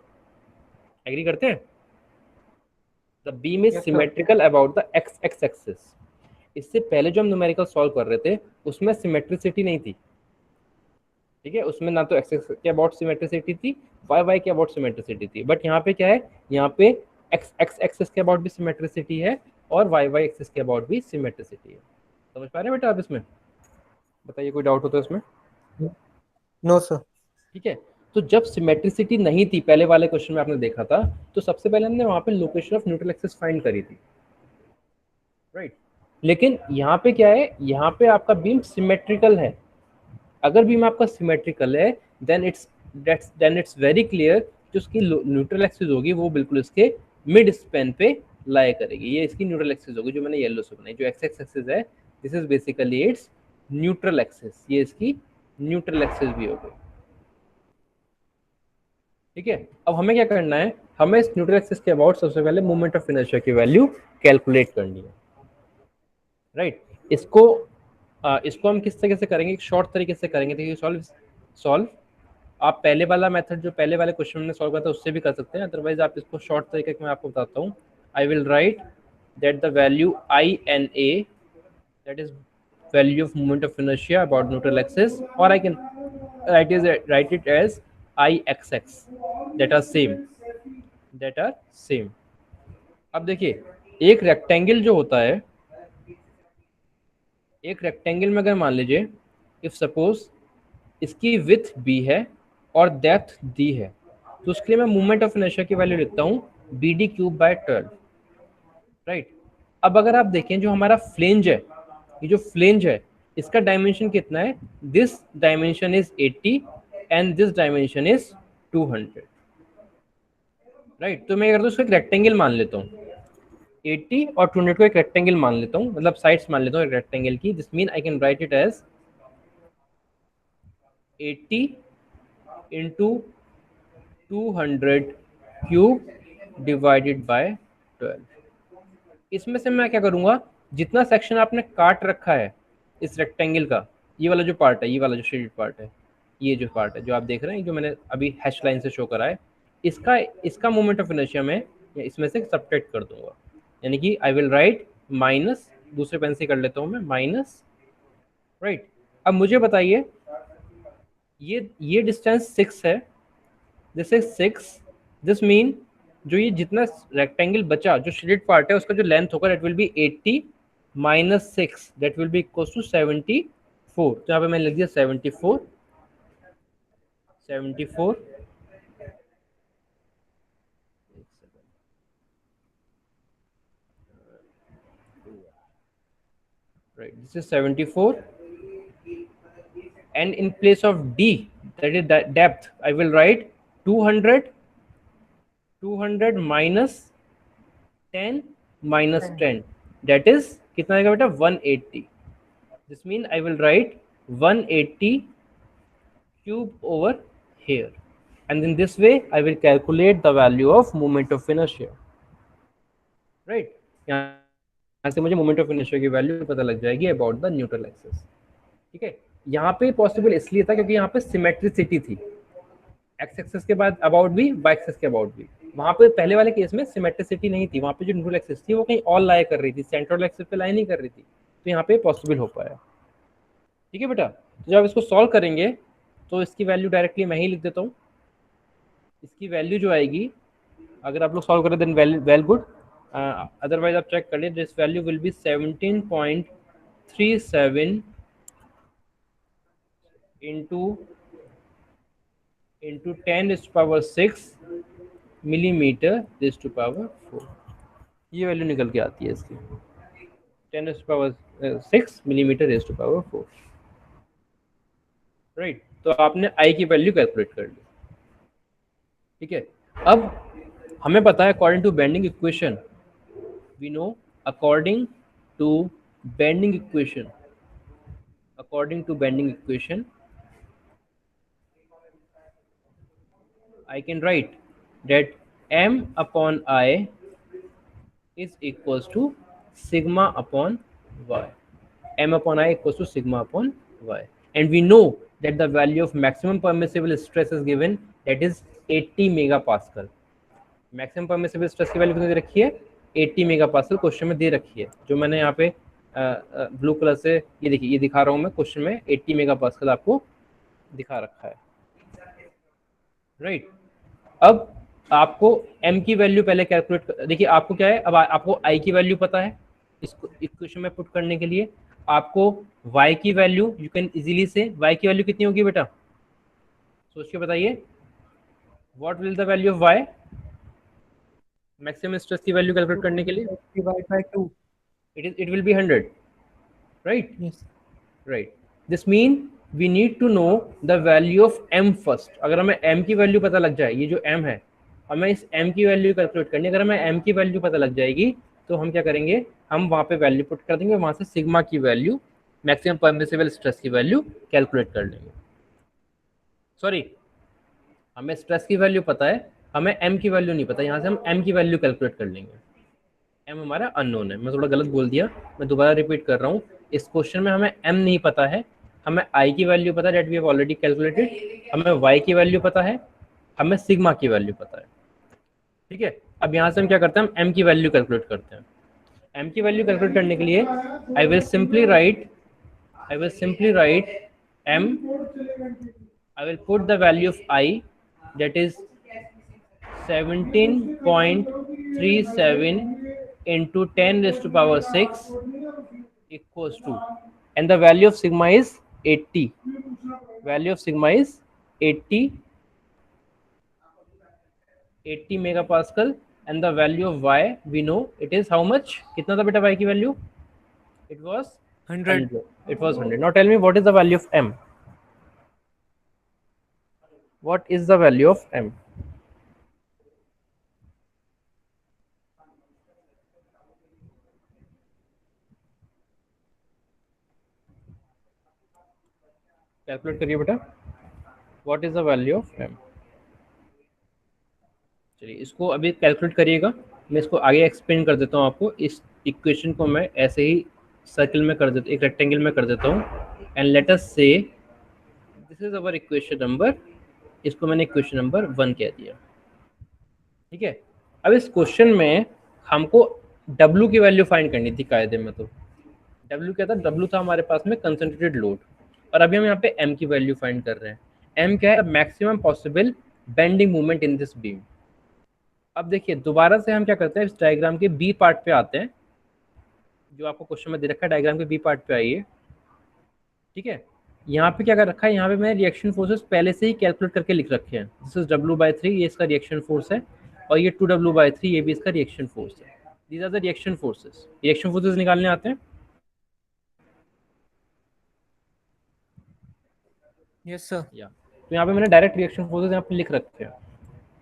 एग्री करते हैं? The beam is symmetrical about the x x axis. इससे पहले जो हम न्यूमेरिकल सॉल्व कर रहे थे उसमें सिमेट्रिसिटी नहीं थी, ठीक है, उसमें ना तो एक्स एक्स के अबाउट सिमेट्रिसिटी थी, वाई वाई के अबाउट सिमेट्रिसिटी थी, बट यहाँ पे क्या है, यहाँ पे एक्स एक्स एक्सिस के अबाउट भी सिमेट्रिसिटी है और वाई वाई एक्सिस के अबाउट भी सिमेट्रिसिटी है। समझ पा रहे हैं बेटा आप इसमें? बताइए, कोई डाउट हो तो इसमें? No sir. ठीक है, तो जब सिमेट्रिसिटी नहीं थी, पहले वाले क्वेश्चन में आपने देखा था, तो सबसे पहले हमने वहां पे location of neutral axis find करी थी, राइट। लेकिन यहाँ पे क्या है, यहाँ पे आपका बीम सिमेट्रिकल है। अगर बीम आपका सिमेट्रिकल है देन इट्स वेरी क्लियर कि उसकी न्यूट्रल एक्सिस होगी वो बिल्कुल इसके मिड स्पेन पे लाई करेगी। ये इसकी न्यूट्रल एक्सिस होगी, जो मैंने येलो से बनाई, जो एक्स एक्सिस है, this is basically it's neutral axis, ये इसकी न्यूट्रल एक्सिस भी हो गई, ठीक है। अब हमें क्या करना है, हमें इस न्यूट्रल एक्सिस के अबाउट सबसे पहले मोमेंट ऑफ इनर्शिया की वैल्यू कैलकुलेट करनी है, राइट। इसको हम किस तरीके से करेंगे, एक शॉर्ट तरीके से करेंगे। देखिए, सॉल्व आप पहले वाला मेथड जो पहले वाले क्वेश्चन में सॉल्व करता है उससे भी कर सकते हैं, अदरवाइज आप इसको शॉर्ट तरीके में आपको बताता हूँ. I will write that the value I N A, that is value of moment of inertia about neutral axis, or I can write it as ixx, that are same, that are same. अब देखिए एक rectangle जो होता है, एक rectangle में अगर मान लीजिए इफ सपोज इसकी विथ b है और डेप्थ d है, तो उसके लिए मैं मोमेंट ऑफ इनर्शिया की वैल्यू लिखता हूँ BD³/12, राइट. अब अगर आप देखें जो हमारा फ्लेंज है, ये जो फ्लेंज है इसका डायमेंशन कितना है, this dimension is 80 and this dimension is 200, right. तो मैं अगर उसको एक रेक्टेंगल मान लेता हूँ, 80 और 200 को एक रेक्टेंगल मान लेता हूँ, मतलब साइड्स मान लेता हूँ एक रेक्टेंगल की, this mean I can write it as 80 into 200 cube divided by 12. इसमें से मैं क्या करूंगा, जितना सेक्शन आपने काट रखा है इस रेक्टेंगल का, ये वाला जो पार्ट है, ये वाला जो शेडेड पार्ट है, ये जो पार्ट है जो आप देख रहे हैं, जो मैंने अभी हैश लाइन से शो करा है, इसका मोमेंट ऑफ इनर्शिया में इसमें से सब्ट्रैक्ट कर दूंगा. यानी कि आई विल राइट माइनस, दूसरे पेन से कर लेता हूँ मैं, माइनस, राइट. अब मुझे बताइए ये डिस्टेंस 6 है, दिस इज 6, दिस मीन जो ये जितना रेक्टेंगल बचा जो शेडेड पार्ट है उसका जो लेंथ होगा that will be 80 minus 6, that will be equal to 74. तो यहाँ पे मैंने लिख दिया 74. right, this is 74, and in place of d, that is that depth, I will write 200 minus 10 minus 10, that is कितना आएगा बेटा, 180. this mean I will write 180 cube over here, and in this way I will calculate the value of moment of inertia, right. यहाँ से मुझे moment of inertia की value पता लग जाएगी अबाउट द न्यूट्रल एक्सिस. ठीक है, यहाँ पे पॉसिबल इसलिए था क्योंकि यहाँ पे सिमेट्रिसिटी थी, एक्स एक्सिस के बाद अबाउट भी, वाई एक्सिस के अबाउट भी. वहाँ पे पहले वाले केस में सिमेट्रिसिटी नहीं थी, वहाँ पे जो न्यूट्रल एक्सिस थी वो कहीं और लाई कर रही थी, सेंट्रल एक्सिस पे लाई नहीं कर रही थी, तो यहाँ पे पॉसिबल हो पाया. ठीक है बेटा, तो जब इसको सॉल्व करेंगे तो इसकी वैल्यू डायरेक्टली मैं ही लिख देता हूँ. इसकी वैल्यू जो आएगी, अगर आप लोग सॉल्व करें देन वेल गुड, अदरवाइज आप चेक कर लें, this value will be 17.37 into 10 raised to power 6 millimetre raised to power 4. ये वैल्यू निकल के आती है इसकी, 10 raised to power 6 millimetre raised to power 4, right. तो आपने आई की वैल्यू कैलकुलेट कर ली. ठीक है, अब हमें पता है according to bending equation, we know according to bending equation, I can write that m upon I is equals to sigma upon y. M upon I equals to sigma upon y. And we know that the value of maximum permissible stress is given, that is 80 megapascal. Maximum permissible stress की value कितनी दे रखी है, 80 megapascal question में दे रखी है. जो मैंने यहाँ पे ब्लू कलर से ये देखिए, ये दिखा रहा हूँ मैं क्वेश्चन में, 80 megapascal आपको दिखा रखा है, राइट. अब आपको m की वैल्यू पहले कैलकुलेट देखिए, आपको क्या है, अब आपको i की वैल्यू पता है इसको इक्वेशन में पुट करने के लिए. आपको y की वैल्यू, यू कैन इजीली से, y की वैल्यू कितनी होगी बेटा, सोच के बताइए, what will the value of y, maximum stress की वैल्यू कैलकुलेट करने के लिए, divide by 2, it will be 100, right. Right, this mean we need to know the value of m first. अगर हमें m की वैल्यू पता लग जाए, ये जो m है, हमें इस m की वैल्यू कैलकुलेट करनी है. अगर हमें m की वैल्यू पता लग जाएगी तो हम क्या करेंगे, हम वहाँ पे वैल्यू पुट कर देंगे, वहाँ से सिग्मा की वैल्यू, मैक्सिमम परमिसिबल स्ट्रेस की वैल्यू कैलकुलेट कर लेंगे. सॉरी, हमें स्ट्रेस की वैल्यू पता है, हमें m की वैल्यू नहीं पता, यहाँ से हम m की वैल्यू कैलकुलेट कर लेंगे. m हमारा अननोन है, मैं थोड़ा गलत बोल दिया, मैं दोबारा रिपीट कर रहा हूँ. इस क्वेश्चन में हमें m नहीं पता है, हमें आई की वैल्यू पता है, that we have already calculated, हमें वाई की वैल्यू पता है, हमें सिग्मा की वैल्यू पता है। ठीक है, अब यहाँ से हम क्या करते हैं, हम एम की वैल्यू कैलकुलेट करते हैं। एम की वैल्यू कैलकुलेट करने के लिए I will simply write M, I will put the value of I, that is 17.37 into 10 raised to power 6 equals to, and the value of sigma is 80. Value of sigma is 80 megapascal, and the value of y we know it is how much? कितना था बेटा y की value? It was 100. 100. It was 100. Now tell me what is the value of m? What is the value of m? Calculate करिए बेटा, what is the value of m? चलिए इसको अभी calculate करिएगा, मैं इसको आगे एक्सप्लेन कर देता हूँ आपको। इस इक्वेशन को मैं ऐसे ही सर्कल में कर देता, एक रेक्टेंगल में कर देता हूँ, and let us say this is our equation number, इसको मैंने इक्वेशन नंबर 1 कह दिया। ठीक है, अब इस क्वेश्चन में हमको W की वैल्यू फाइंड करनी थी कायदे में। तो W क्या था? W था हमारे पास में कंसंट्रेटेड लोड, और अभी हम यहाँ पे M की वैल्यू फाइंड कर रहे हैं। M क्या है? Maximum possible bending moment in this beam. अब देखिए दोबारा से हम क्या करते हैं, इस डायग्राम के बी पार्ट पे आते हैं, जो आपको क्वेश्चन में दे रखा है, डायग्राम के बी पार्ट पे आइए। ठीक है, यहाँ पे क्या कर रखा है, यहाँ पे मैंने रिएक्शन फोर्सेस पहले से ही कैलकुलेट करके लिख रखे हैं। दिस इज W/3, ये इसका रिएक्शन फोर्स है, और ये 2W/3 ये भी इसका रिएक्शन फोर्स है। These are the reaction forces. Reaction forces निकालने आते हैं। Yes sir. या तो यहाँ पे मैंने डायरेक्ट रिएक्शन फोर्सेस यहाँ पे लिख रखे हैं।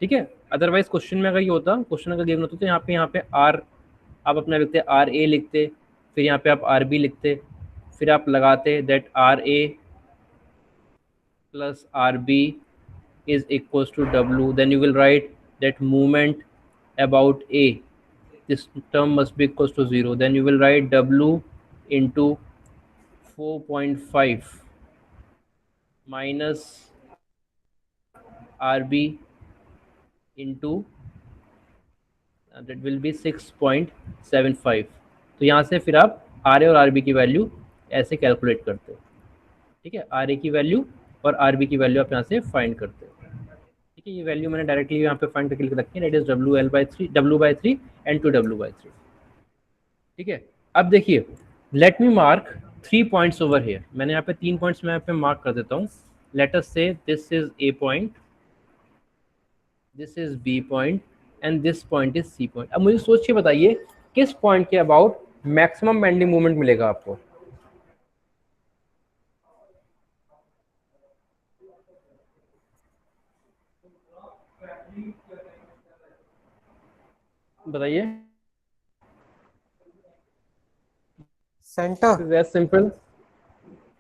ठीक है, अदरवाइज क्वेश्चन में अगर ये होता, क्वेश्चन अगर गिवन होता तो यहाँ पे आर आप अपना लिखते, आर ए लिखते, फिर यहाँ पे आप आर बी लिखते, फिर आप लगाते that R A plus R B is equals to W, then you will write that movement about A, this term must be equals to 0, then you will write W into 4.5 minus RB into that will be 6.75। तो यहाँ से फिर आप R A और R B की value ऐसे calculate करते हो। ठीक है, आर ए की वैल्यू और आर बी की वैल्यू आप यहाँ से फाइंड करते हो। ठीक है, ये वैल्यू मैंने डायरेक्टली यहाँ पे फाइंड करके लिख रखी है, that is W/3 and 2W/3। ठीक है, अब देखिए let me mark 3 points over here. मैंने यहाँ पे 3 पॉइंट्स मैं यहाँ पे मार्क कर देता हूँ। Let us say this is A point, this is B point, and this point is C point. अब मुझे सोच के बताइए किस पॉइंट के अबाउट मैक्सिमम बेंडिंग मोमेंट मिलेगा आपको? बताइए। Centre. Very simple.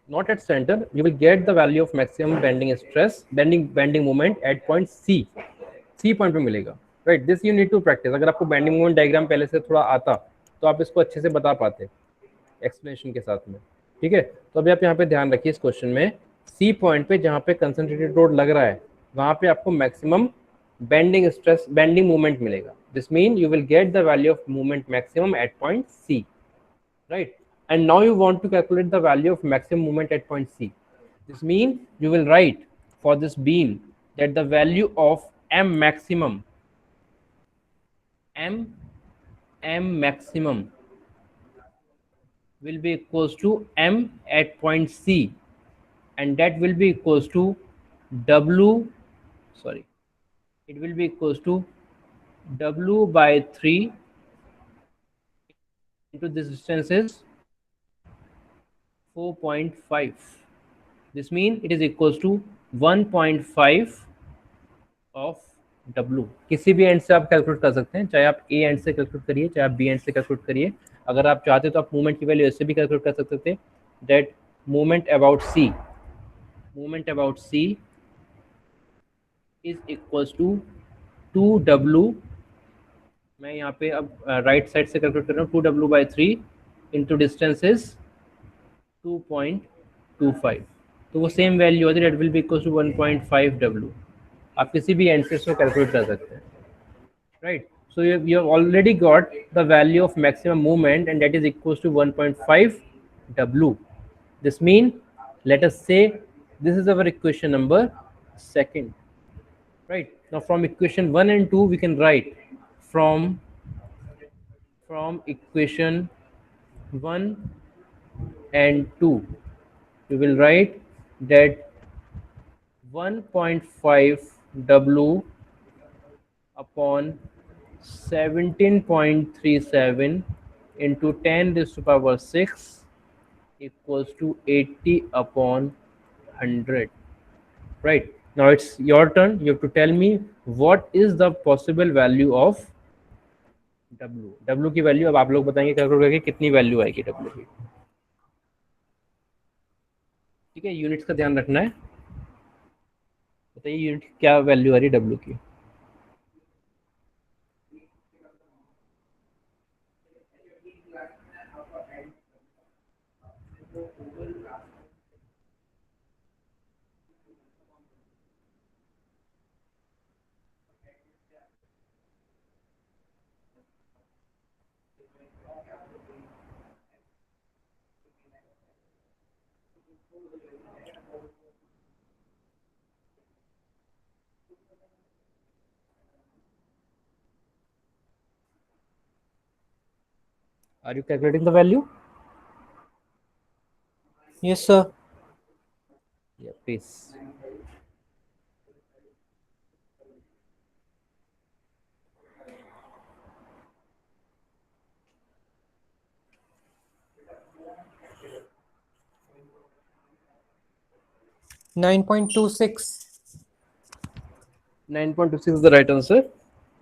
Not at center. You will get the value of maximum bending stress, bending moment at point C. C point पे मिलेगा, right? This you need to practice. अगर आपको bending moment diagram पहले से थोड़ा आता तो आप इसको अच्छे से बता पाते एक्सप्लेनेशन के साथ में। ठीक है, तो अभी आप यहाँ पे ध्यान रखिए, इस क्वेश्चन में C पॉइंट पे जहाँ पे कंसंट्रेटेड लोड लग रहा है वहाँ पे आपको maximum bending stress, bending moment मिलेगा। This mean you will get the value of moment maximum at point C, right? And now you want to calculate the value of maximum moment at point C. This means you will write for this beam that the value of M maximum will be equals to M at point C, and that will be equals to W, sorry, it will be equals to W/3 into this distance is 4.5. This means it is equals to 1.5 of W। किसी भी and से आप calculate कर सकते हैं, चाहे आप A and से कैलकुलेट करिए, चाहे आप बी एंड से कैलकुलेट करिए। अगर आप चाहते तो आप मूवमेंट की वैल्यू ऐसे भी कैलकुलेट कर सकते थे, that movement about C is equals to 2W। मैं यहाँ पे अब राइट साइड से कैलकुलेट कर रहा हूँ, 2W/3 इंटू डिस्टेंस इज 2.5। 25, तो वो सेम वैल्यू होती है, that will be equal to 1.5 W. आप किसी भी एंड से इसको कैलकुलेट कर सकते हैं, right? So you have already got the value of maximum movement, and that is equals to 1.5 w. This means, let us say this is our equation number second, right? Now from equation 1 and 2 we can write from equation 1 and 2 we will write that 1.5 w upon 17.37 into 10 raised to power 6 equals to 80 upon 100. Right, now it's your turn. You have to tell me what is the possible value of w. W की value अब आप लोग बताएंगे calculate करके कितनी value आएगी w की। ठीक है, यूनिट्स का ध्यान रखना है। बताइए यूनिट क्या वैल्यू आ रही है w की। 'Are you calculating the value? Yes, sir. Yeah, please. $9.26 9.26 is the right answer,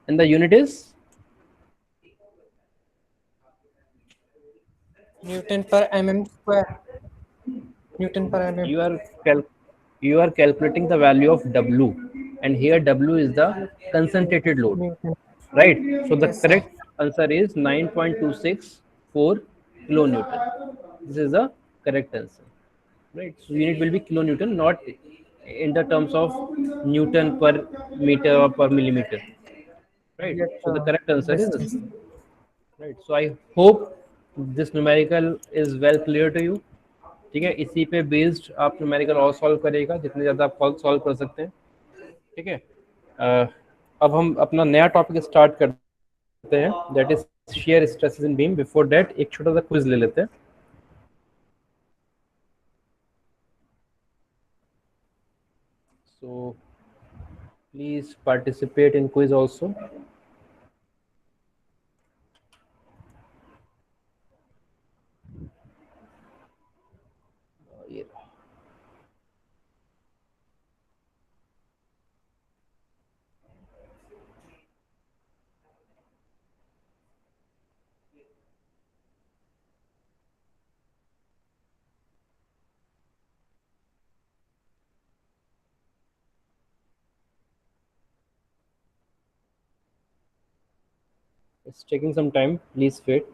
and the unit is Newton per mm square. Newton per mm. You are calculating the value of w, and here w is the concentrated load, Newton. right? So the Yes, sir. correct answer is 9.264 kilonewton. This is the correct answer, right? So unit will be kilonewton, not in the terms of newton per meter or per millimeter, right? Yes, So the sir. correct answer is Yes, this, yes. right? So I hope this numerical is well clear to you. ठीक है, इसी पे based आप numerical और solve करेगा जितने ज़्यादा आप सॉल्व कर सकते हैं। ठीक है, अब हम अपना नया टॉपिक स्टार्ट करते हैं, that is shear stresses in beam. Before that एक छोटा सा क्विज ले लेते हैं। So please participate in quiz also. It's taking some time, please wait.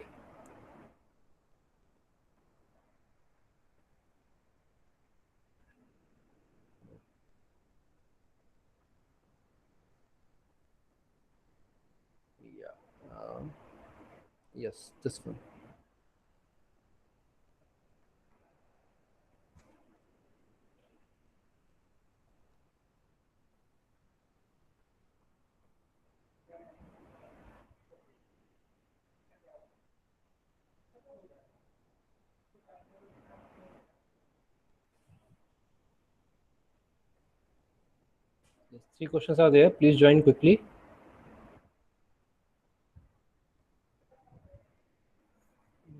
Yeah, yes, this one. Yes, 3 questions are there, please join quickly.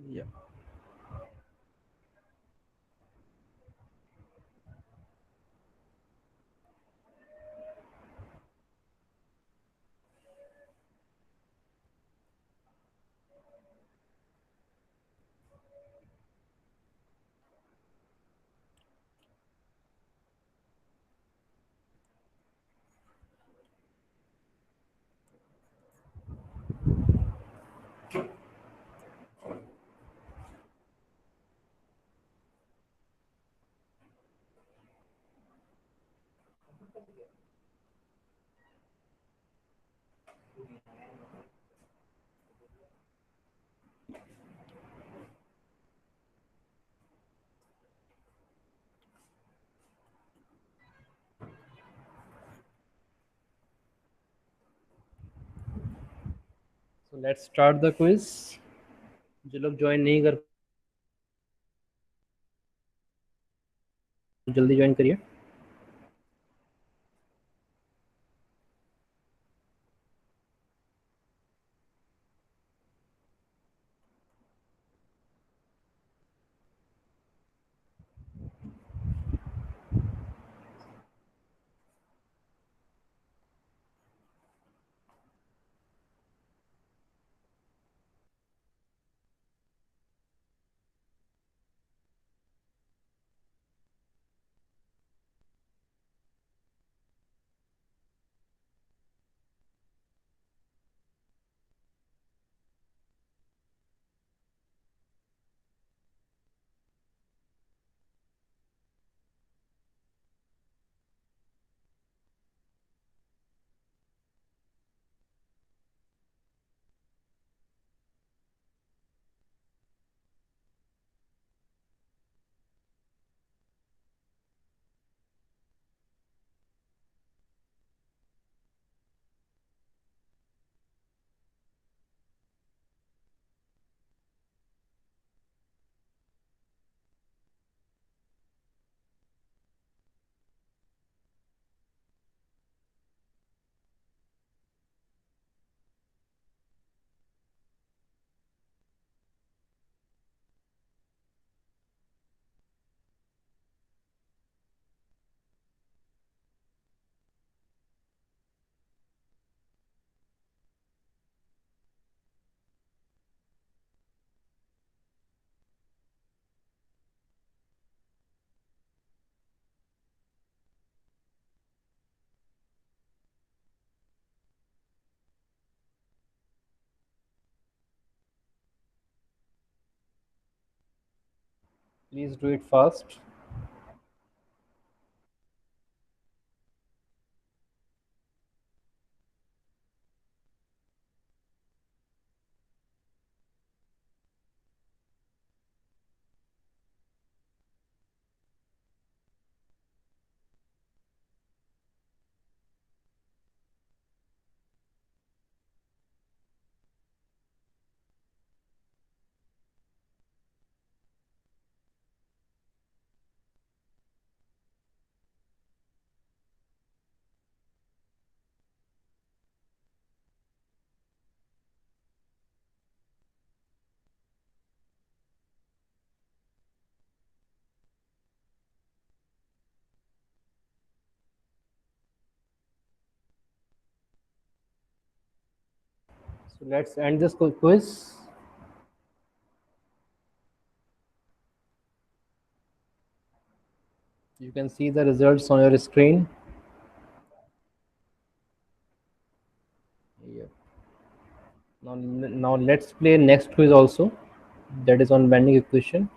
Yeah. So let's start the quiz. जो लोग join नहीं कर जल्दी join करिए. Please do it fast. So let's end this quiz. You can see the results on your screen. Yep. Now let's play next quiz also. That is on bending equation.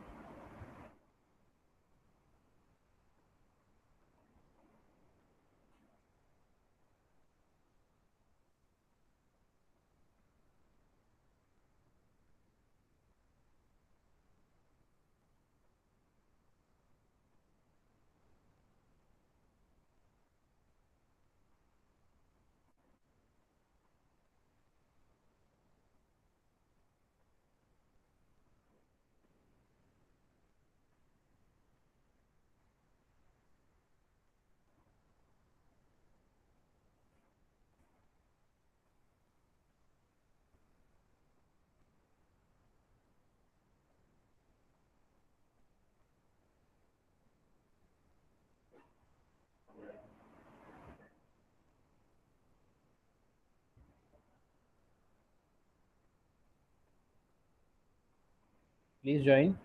Please join.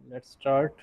Let's start.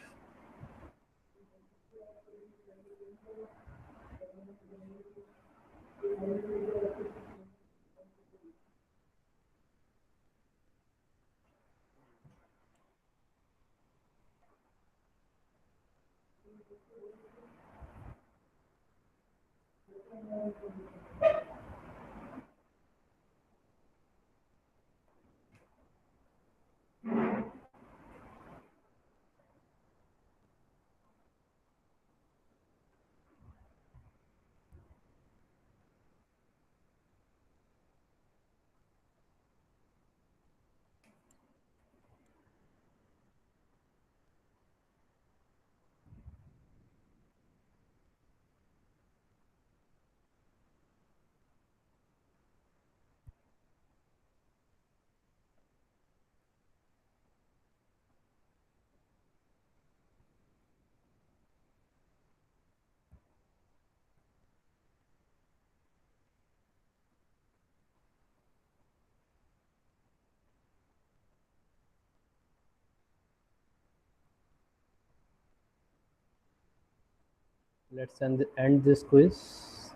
Let's end this quiz.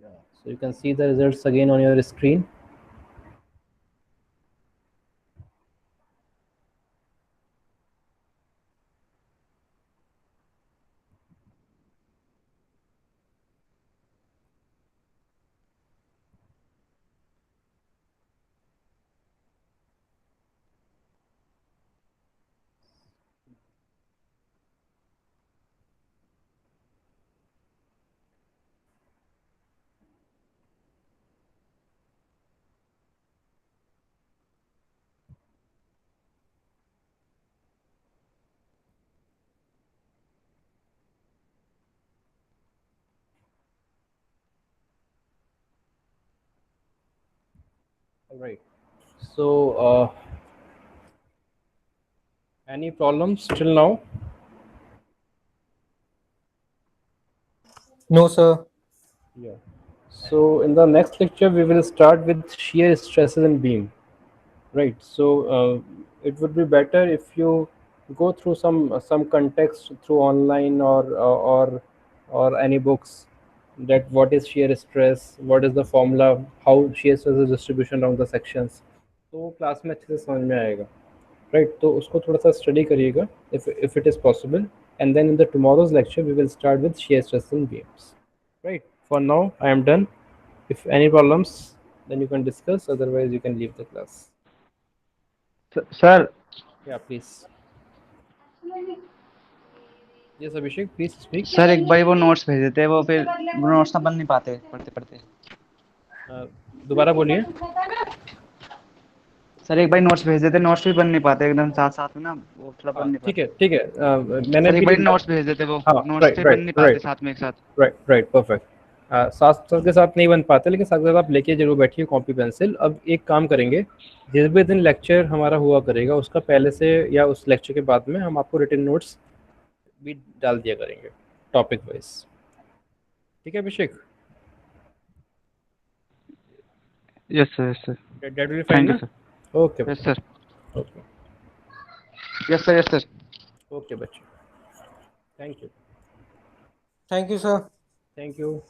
Yeah. So you can see the results again on your screen. All right. So, any problems till now? No, sir. Yeah. So in the next lecture, we will start with shear stresses in beam. Right. So it would be better if you go through some context through online or any books, that what is shear stress, what is the formula, how shear stress is distribution along the sections. तो वो class में अच्छे से समझ में आएगा. Right. तो उसको थोड़ा सा स्टडी करिएगा if it is possible, and then in the tomorrow's lecture we will start with shear stress in beams. Right. For now I am done. If any problems, then you can discuss, otherwise you can leave the class. Sir Yeah, please. Yes, Abhishek, please speak. Sir एक बार वो notes भेज देते वो फिर वो notes ना बन नहीं पाते पढ़ते पढ़ते दोबारा बोलिए. सर एक बार नोट्स भेज देते नोट्स भी बन नहीं पाते एकदम साथ साथ में ना वो थोड़ा बन नहीं ठीक है, पाते ठीक है. मैंने सर एक भी बार लिखा. नोट्स भेज देते वो हाँ, नोट्स राइट से बन राइट नहीं पाते राइट साथ में एक साथ राइट राइट परफेक्ट. साथ साथ के साथ नहीं बन पाते, लेकिन साथ साथ आप लेके जरूर बैठिए कॉपी पेंसिल. अब एक काम करेंगे, जिस भी दिन लेक्चर हमारा हुआ करेगा उसका पहले से या उस लेक्चर के बाद में हम आपको रिटन नोट्स भी डाल दिया करेंगे टॉपिक वाइज. ठीक है Abhishek? Yes sir That will be fine thank you ना? Sir okay yes sir okay yes sir okay बच्चे. Thank you. Thank you, sir. Thank you.